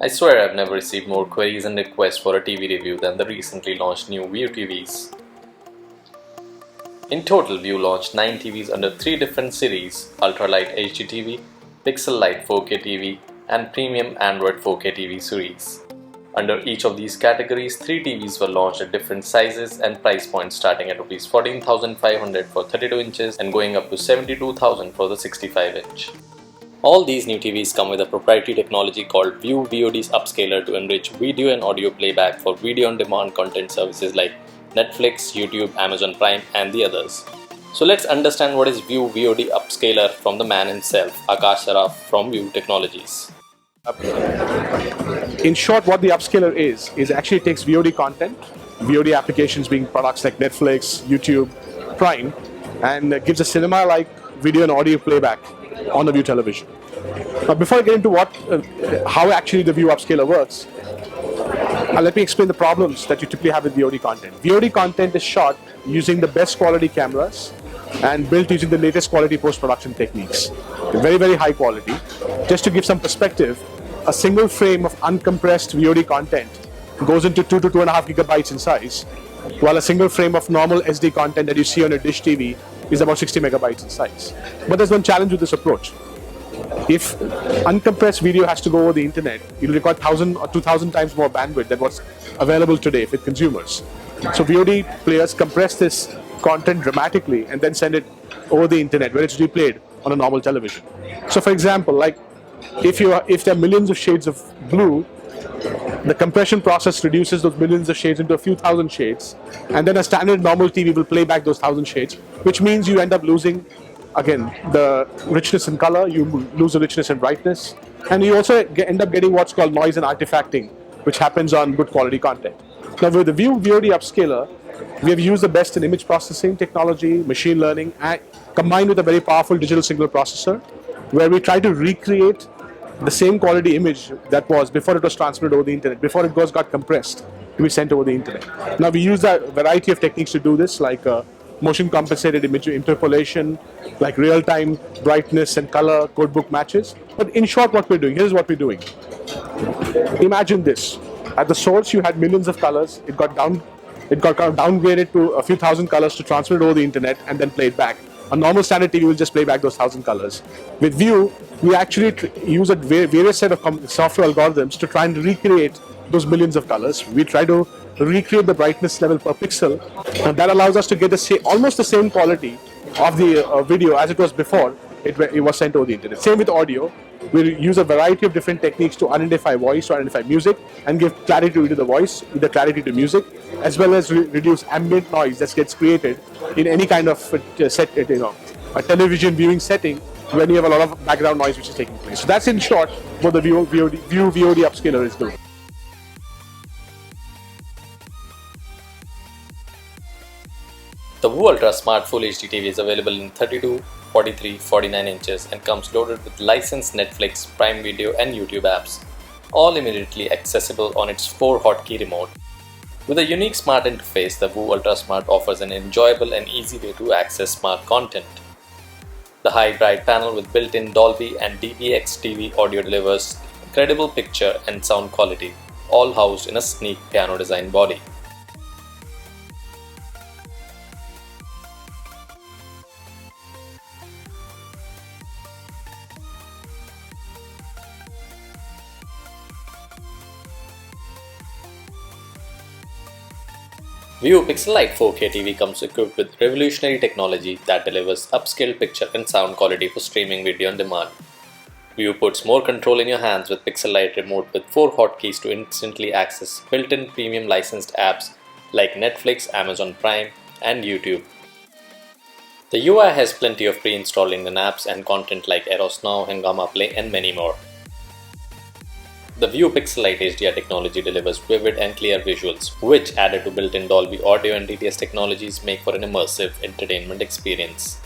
I swear I've never received more queries and requests for a TV review than the recently launched new View TVs. In total, View launched 9 TVs under 3 different series: Ultralight HD TV, Pixel Lite 4K TV, and Premium Android 4K TV series. Under each of these categories, 3 TVs were launched at different sizes and price points, starting at Rs 14,500 for 32 inches and going up to 72,000 for the 65 inch. All these new TVs come with a proprietary technology called View VOD's Upscaler to enrich video and audio playback for video on demand content services like Netflix, YouTube, Amazon Prime, and the others. So let's understand what is View VOD Upscaler from the man himself, Akash Saraf from View Technologies. In short, what the upscaler is actually it takes VOD content, VOD applications being products like Netflix, YouTube, Prime, and gives a cinema-like video and audio playback on the View television. Now, before I get into how actually the View upscaler works, let me explain the problems that you typically have with VOD content. VOD content is shot using the best quality cameras and built using the latest quality post-production techniques. Very, very high quality. Just to give some perspective, a single frame of uncompressed VOD content goes into 2 to 2.5 gigabytes in size, while a single frame of normal SD content that you see on a dish TV is about 60 megabytes in size. But there's one challenge with this approach. If uncompressed video has to go over the internet, it'll require 1,000 or 2,000 times more bandwidth than what's available today with consumers. So VOD players compress this content dramatically and then send it over the internet where it's replayed on a normal television. So for example, like if there are millions of shades of blue, the compression process reduces those millions of shades into a few thousand shades, and then a standard normal TV will play back those 1,000 shades, which means you end up losing, again, the richness in color, you lose the richness in brightness, and you also end up getting what's called noise and artifacting, which happens on good quality content. Now with the View VOD upscaler, we have used the best in image processing technology, machine learning, and combined with a very powerful digital signal processor, where we try to recreate the same quality image that was before it was transmitted over the internet, before it got compressed to be sent over the internet. Now we use a variety of techniques to do this, like motion compensated image interpolation, like real-time brightness and color codebook matches. But in short, what we're doing, here's what we're doing. Imagine this. At the source, you had millions of colors. It got kind of downgraded to a few thousand colors to transmit it over the internet and then play it back. A normal standard TV will just play back those 1,000 colors. With View, we actually use a various set of software algorithms to try and recreate those millions of colors. We try to recreate the brightness level per pixel, and that allows us to get almost the same quality of the video as it was before it was sent over the internet. Same with audio. We use a variety of different techniques to identify voice, to identify music, and give clarity to the voice, either clarity to music, as well as reduce ambient noise that gets created in any kind of a television viewing setting when you have a lot of background noise which is taking place. So that's in short what the View VOD upscaler is doing. The View Ultra Smart Full HD TV is available in 32, 43, 49 inches and comes loaded with licensed Netflix, Prime Video and YouTube apps, all immediately accessible on its 4-hotkey remote. With a unique smart interface, the View Ultra Smart offers an enjoyable and easy way to access smart content. The high bright panel with built-in Dolby and DBX TV audio delivers incredible picture and sound quality, all housed in a sleek piano design body. View Pixel Lite 4K TV comes equipped with revolutionary technology that delivers upscaled picture and sound quality for streaming video on demand. View puts more control in your hands with Pixel Lite remote with 4 hotkeys to instantly access built-in premium licensed apps like Netflix, Amazon Prime, and YouTube. The UI has plenty of pre-installed Indian apps and content like Eros Now, Hungama Play, and many more. The View Pixel Lite HDR technology delivers vivid and clear visuals, which added to built-in Dolby audio and DTS technologies make for an immersive entertainment experience.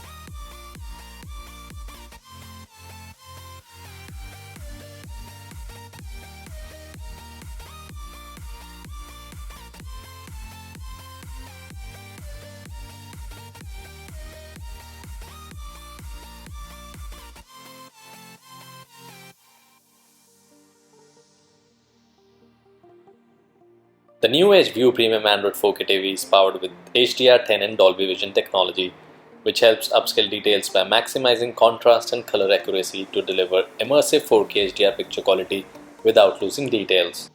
The new age View Premium Android 4K TV is powered with HDR10 and Dolby Vision technology, which helps upscale details by maximizing contrast and color accuracy to deliver immersive 4K HDR picture quality without losing details.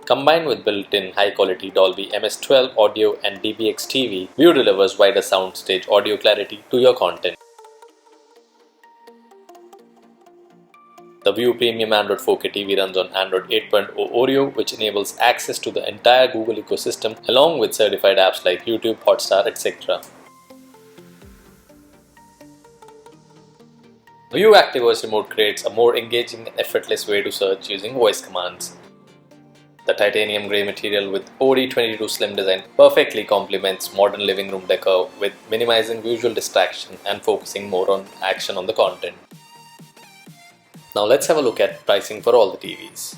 Combined with built-in high-quality Dolby MS12 audio and DBX TV, View delivers wider soundstage audio clarity to your content. The View Premium Android 4K TV runs on Android 8.0 Oreo, which enables access to the entire Google ecosystem along with certified apps like YouTube, Hotstar, etc. View Active Voice Remote creates a more engaging and effortless way to search using voice commands. The titanium grey material with OD22 slim design perfectly complements modern living room decor with minimizing visual distraction and focusing more on action on the content. Now let's have a look at pricing for all the TVs.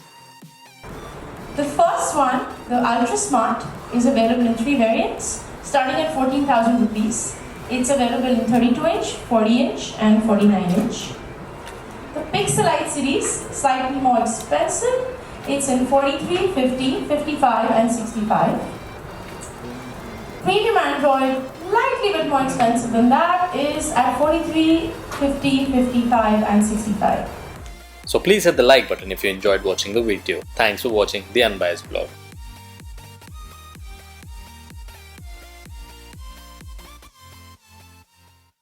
The first one, the Ultra Smart, is available in 3 variants, starting at 14,000 rupees. It's available in 32-inch, 40-inch and 49-inch. The Pixelite series, slightly more expensive. It's in 43, 50, 55 and 65. Premium Android, slightly bit more expensive than that, is at 43, 50, 55 and 65. So please hit the like button if you enjoyed watching the video. Thanks for watching the Unbiased Blog.